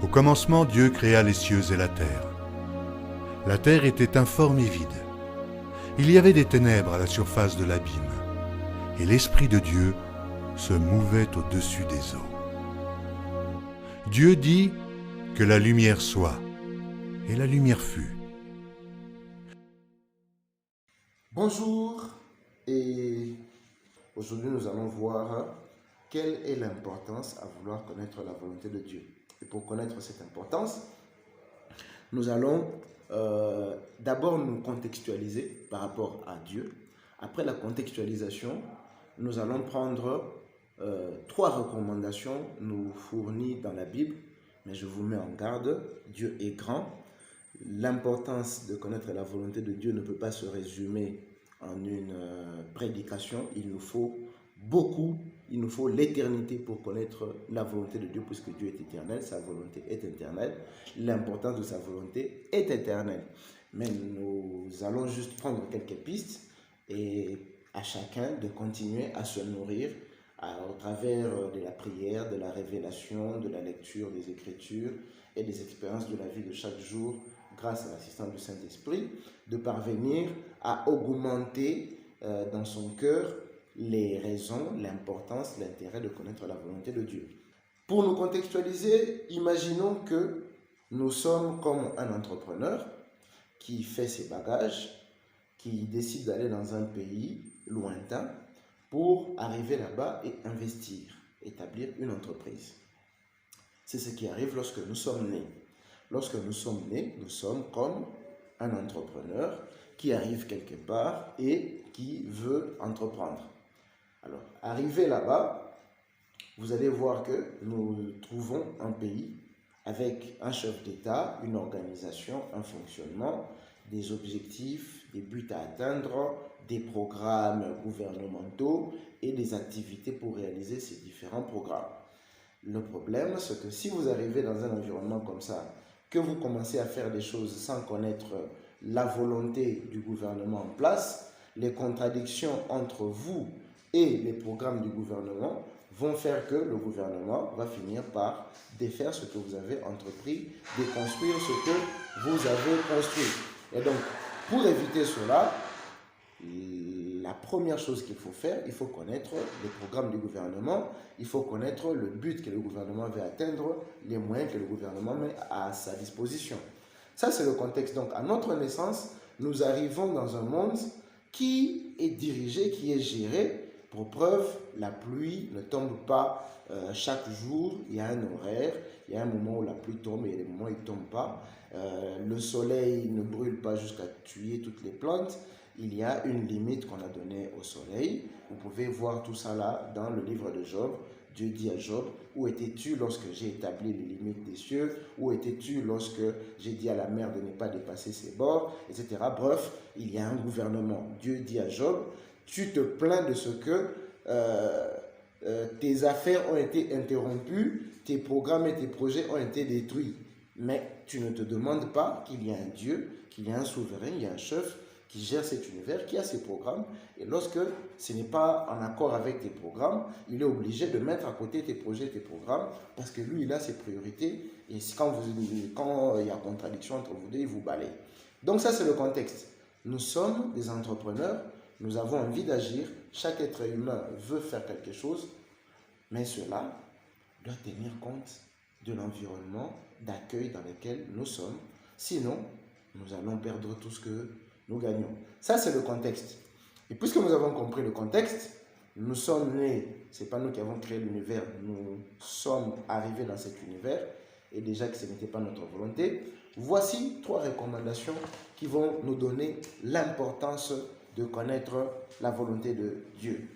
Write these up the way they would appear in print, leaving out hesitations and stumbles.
Au commencement, Dieu créa les cieux et la terre. La terre était informe et vide. Il y avait des ténèbres à la surface de l'abîme, et l'Esprit de Dieu se mouvait au-dessus des eaux. Dieu dit que la lumière soit, et la lumière fut. Bonjour, et aujourd'hui nous allons voir quelle est l'importance à vouloir connaître la volonté de Dieu. Et pour connaître cette importance, nous allons d'abord nous contextualiser par rapport à Dieu. Après la contextualisation, nous allons prendre 3 recommandations nous fournies dans la Bible, mais je vous mets en garde, Dieu est grand. L'importance de connaître la volonté de Dieu ne peut pas se résumer en une prédication. Il nous faut beaucoup, il nous faut l'éternité pour connaître la volonté de Dieu, puisque Dieu est éternel, sa volonté est éternelle, l'importance de sa volonté est éternelle. Mais nous allons juste prendre quelques pistes et à chacun de continuer à se nourrir au travers de la prière, de la révélation, de la lecture des Écritures et des expériences de la vie de chaque jour, grâce à l'assistance du Saint-Esprit, de parvenir à augmenter dans son cœur les raisons, l'importance, l'intérêt de connaître la volonté de Dieu. Pour nous contextualiser, imaginons que nous sommes comme un entrepreneur qui fait ses bagages, qui décide d'aller dans un pays lointain pour arriver là-bas et investir, établir une entreprise. C'est ce qui arrive lorsque nous sommes nés. Lorsque nous sommes nés, nous sommes comme un entrepreneur qui arrive quelque part et qui veut entreprendre. Alors, arrivé là-bas, vous allez voir que nous trouvons un pays avec un chef d'État, une organisation, un fonctionnement, des objectifs, des buts à atteindre, des programmes gouvernementaux et des activités pour réaliser ces différents programmes. Le problème, c'est que si vous arrivez dans un environnement comme ça, que vous commencez à faire des choses sans connaître la volonté du gouvernement en place, les contradictions entre vous et les programmes du gouvernement vont faire que le gouvernement va finir par défaire ce que vous avez entrepris, déconstruire ce que vous avez construit. Et donc, pour éviter cela, la première chose qu'il faut faire, il faut connaître les programmes du gouvernement, il faut connaître le but que le gouvernement veut atteindre, les moyens que le gouvernement met à sa disposition. Ça, c'est le contexte. Donc, à notre naissance, nous arrivons dans un monde qui est dirigé, qui est géré. Pour preuve, la pluie ne tombe pas chaque jour. Il y a un horaire, il y a un moment où la pluie tombe et il y a des moments où il ne tombe pas. Le soleil ne brûle pas jusqu'à tuer toutes les plantes. Il y a une limite qu'on a donnée au soleil. Vous pouvez voir tout ça là dans le livre de Job. Dieu dit à Job, où étais-tu lorsque j'ai établi les limites des cieux? Où étais-tu lorsque j'ai dit à la mer de ne pas dépasser ses bords, etc. Bref, il y a un gouvernement. Dieu dit à Job, tu te plains de ce que tes affaires ont été interrompues, tes programmes et tes projets ont été détruits. Mais tu ne te demandes pas qu'il y a un Dieu, qu'il y a un souverain, il y a un chef qui gère cet univers, qui a ses programmes. Et lorsque ce n'est pas en accord avec tes programmes, il est obligé de mettre à côté tes projets, tes programmes, parce que lui, il a ses priorités. Et quand il y a contradiction entre vous deux, il vous balaye. Donc ça, c'est le contexte. Nous sommes des entrepreneurs, nous avons envie d'agir, chaque être humain veut faire quelque chose, mais cela doit tenir compte de l'environnement d'accueil dans lequel nous sommes. Sinon, nous allons perdre tout ce que nous gagnons. Ça, c'est le contexte. Et puisque nous avons compris le contexte, nous sommes nés, ce n'est pas nous qui avons créé l'univers, nous sommes arrivés dans cet univers, et déjà que ce n'était pas notre volonté, voici 3 recommandations qui vont nous donner l'importance de connaître la volonté de Dieu.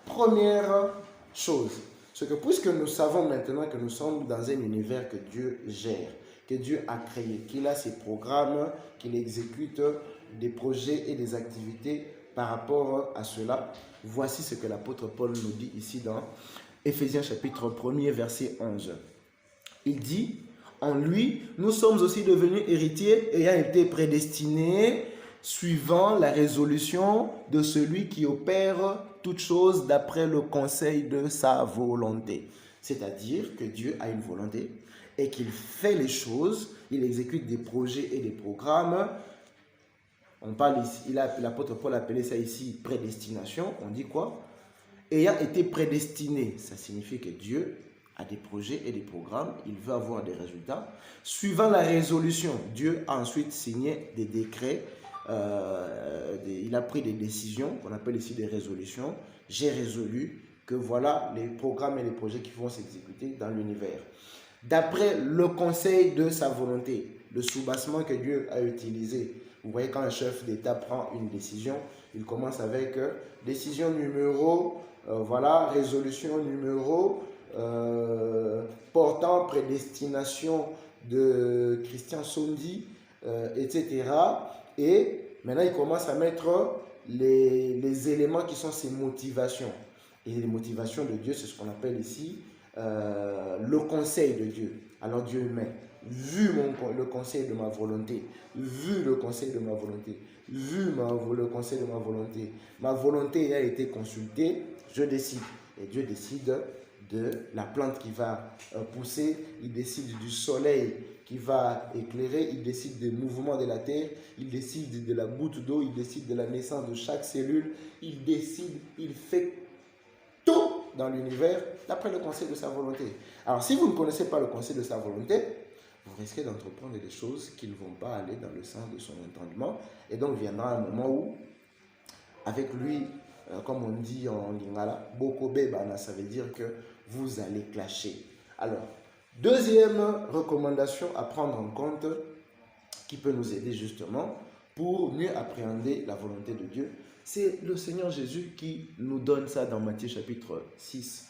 Première chose, c'est que puisque nous savons maintenant que nous sommes dans un univers que Dieu gère, que Dieu a créé, qu'il a ses programmes, qu'il exécute des projets et des activités par rapport à cela, voici ce que l'apôtre Paul nous dit ici dans Éphésiens chapitre 1er verset 11. Il dit, en lui, nous sommes aussi devenus héritiers ayant été prédestinés suivant la résolution de celui qui opère toutes choses d'après le conseil de sa volonté. C'est-à-dire que Dieu a une volonté et qu'il fait les choses, il exécute des projets et des programmes. On parle ici, l'apôtre Paul a appelé ça ici prédestination. On dit quoi? Ayant été prédestiné, ça signifie que Dieu a des projets et des programmes, il veut avoir des résultats. Suivant la résolution, Dieu a ensuite signé des décrets, il a pris des décisions qu'on appelle ici des résolutions. J'ai résolu que voilà les programmes et les projets qui vont s'exécuter dans l'univers. D'après le conseil de sa volonté, le soubassement que Dieu a utilisé. Vous voyez, quand un chef d'État prend une décision, il commence avec décision numéro, résolution numéro, portant prédestination de Christian Sondi, etc. Et maintenant, il commence à mettre les éléments qui sont ses motivations. Et les motivations de Dieu, c'est ce qu'on appelle ici le conseil de Dieu. Alors Dieu met, vu le conseil de ma volonté, vu le conseil de ma volonté, vu le conseil de ma volonté a été consultée, je décide. Et Dieu décide de la plante qui va pousser, il décide du soleil qui va éclairer, il décide des mouvements de la terre, il décide de la goutte d'eau, il décide de la naissance de chaque cellule, il décide, il fait tout dans l'univers d'après le conseil de sa volonté. Alors si vous ne connaissez pas le conseil de sa volonté, vous risquez d'entreprendre des choses qui ne vont pas aller dans le sens de son entendement. Et donc viendra un moment où, avec lui, comme on dit en lingala, bokobe bana, ça veut dire que vous allez clasher. Alors, deuxième recommandation à prendre en compte qui peut nous aider justement pour mieux appréhender la volonté de Dieu, c'est le Seigneur Jésus qui nous donne ça dans Matthieu chapitre 6,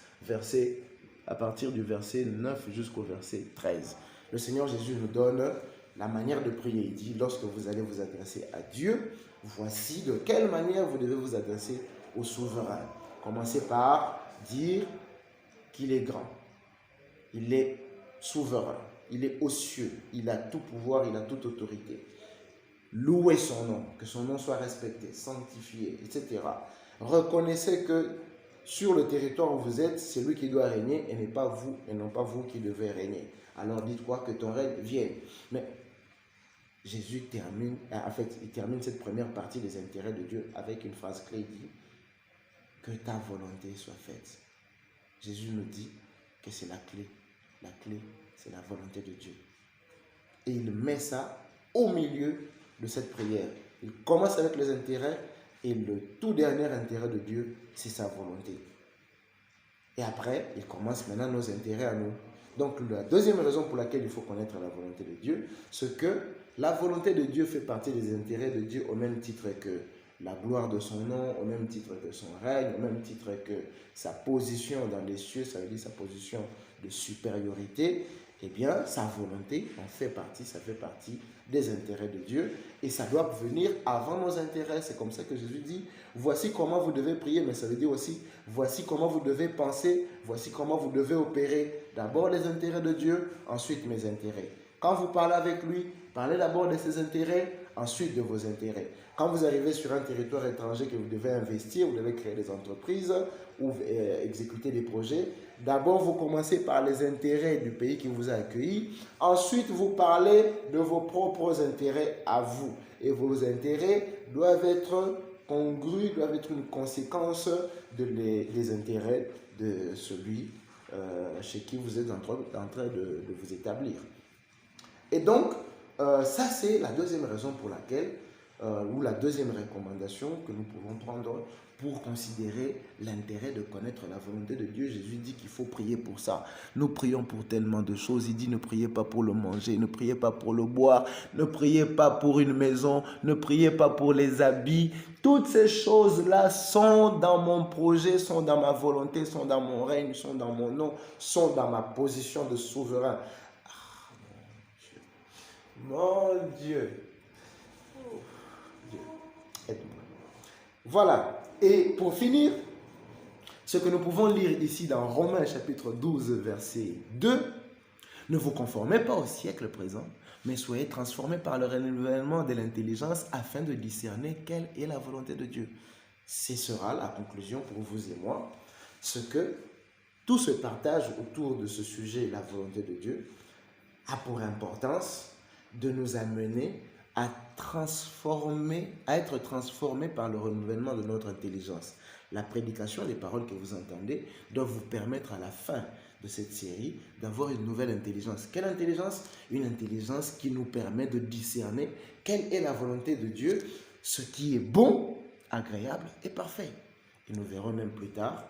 à partir du verset 9 jusqu'au verset 13. Le Seigneur Jésus nous donne la manière de prier. Il dit, lorsque vous allez vous adresser à Dieu, voici de quelle manière vous devez vous adresser au souverain. Commencez par dire qu'il est grand, il est souverain, il est aux cieux, il a tout pouvoir, il a toute autorité. Louez son nom, que son nom soit respecté, sanctifié, etc. Reconnaissez que sur le territoire où vous êtes, c'est lui qui doit régner et n'est pas vous, et non pas vous qui devez régner. Alors dites-quoi que ton règne vienne. Mais Jésus termine cette première partie des intérêts de Dieu avec une phrase clé, il dit que ta volonté soit faite. Jésus nous dit que c'est la clé. La clé, c'est la volonté de Dieu. Et il met ça au milieu de cette prière. Il commence avec les intérêts et le tout dernier intérêt de Dieu, c'est sa volonté. Et après, il commence maintenant nos intérêts à nous. Donc, la deuxième raison pour laquelle il faut connaître la volonté de Dieu, c'est que la volonté de Dieu fait partie des intérêts de Dieu au même titre que la gloire de son nom, au même titre que son règne, au même titre que sa position dans les cieux, ça veut dire sa position de supériorité. Eh bien, sa volonté en fait partie, ça fait partie des intérêts de Dieu et ça doit venir avant nos intérêts. C'est comme ça que Jésus dit, voici comment vous devez prier, mais ça veut dire aussi, voici comment vous devez penser, voici comment vous devez opérer. D'abord les intérêts de Dieu, ensuite mes intérêts. Quand vous parlez avec lui, parlez d'abord de ses intérêts, ensuite de vos intérêts. Quand vous arrivez sur un territoire étranger que vous devez investir, vous devez créer des entreprises ou exécuter des projets, d'abord vous commencez par les intérêts du pays qui vous a accueilli, ensuite vous parlez de vos propres intérêts à vous. Et vos intérêts doivent être congrus, doivent être une conséquence des intérêts de celui chez qui vous êtes en train de vous établir. Et donc, ça c'est la deuxième raison pour laquelle, ou la deuxième recommandation que nous pouvons prendre pour considérer l'intérêt de connaître la volonté de Dieu. Jésus dit qu'il faut prier pour ça. Nous prions pour tellement de choses. Il dit ne priez pas pour le manger, ne priez pas pour le boire, ne priez pas pour une maison, ne priez pas pour les habits. Toutes ces choses-là sont dans mon projet, sont dans ma volonté, sont dans mon règne, sont dans mon nom, sont dans ma position de souverain. Mon Dieu. Oh, Dieu, aide-moi. Voilà. Et pour finir, ce que nous pouvons lire ici dans Romains chapitre 12, verset 2, ne vous conformez pas au siècle présent, mais soyez transformés par le renouvellement de l'intelligence afin de discerner quelle est la volonté de Dieu. Ce sera la conclusion pour vous et moi, ce que Tout ce partage autour de ce sujet, la volonté de Dieu, a pour importance de nous amener à être transformés par le renouvellement de notre intelligence. La prédication, les paroles que vous entendez, doivent vous permettre à la fin de cette série d'avoir une nouvelle intelligence. Quelle intelligence? Une intelligence qui nous permet de discerner quelle est la volonté de Dieu, ce qui est bon, agréable et parfait. Et nous verrons même plus tard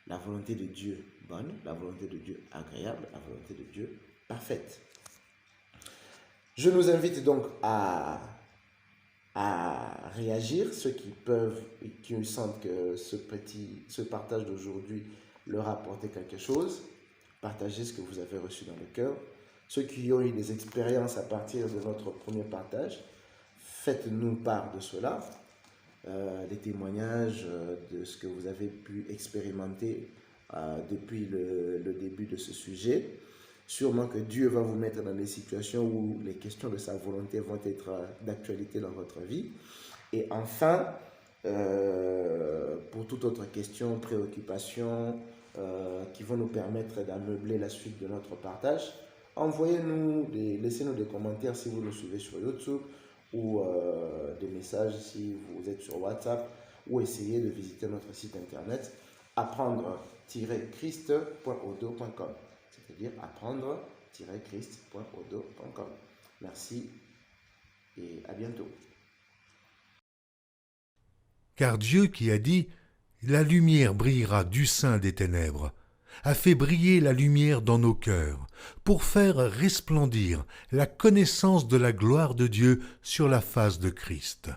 la volonté de Dieu bonne, la volonté de Dieu agréable, la volonté de Dieu parfaite. Je nous invite donc à réagir, ceux qui peuvent et qui sentent que ce partage d'aujourd'hui leur a apporté quelque chose. Partagez ce que vous avez reçu dans le cœur. Ceux qui ont eu des expériences à partir de notre premier partage, faites-nous part de cela. Des témoignages de ce que vous avez pu expérimenter depuis le début de ce sujet. Sûrement que Dieu va vous mettre dans des situations où les questions de sa volonté vont être d'actualité dans votre vie. Et enfin, pour toute autre question, préoccupation, qui vont nous permettre d'ameubler la suite de notre partage, laissez-nous des commentaires si vous nous suivez sur YouTube ou des messages si vous êtes sur WhatsApp, ou essayez de visiter notre site internet apprendre-christ.odo.com, c'est-à-dire apprendre-christ.odo.com. Merci et à bientôt. Car Dieu qui a dit « La lumière brillera du sein des ténèbres » a fait briller la lumière dans nos cœurs pour faire resplendir la connaissance de la gloire de Dieu sur la face de Christ.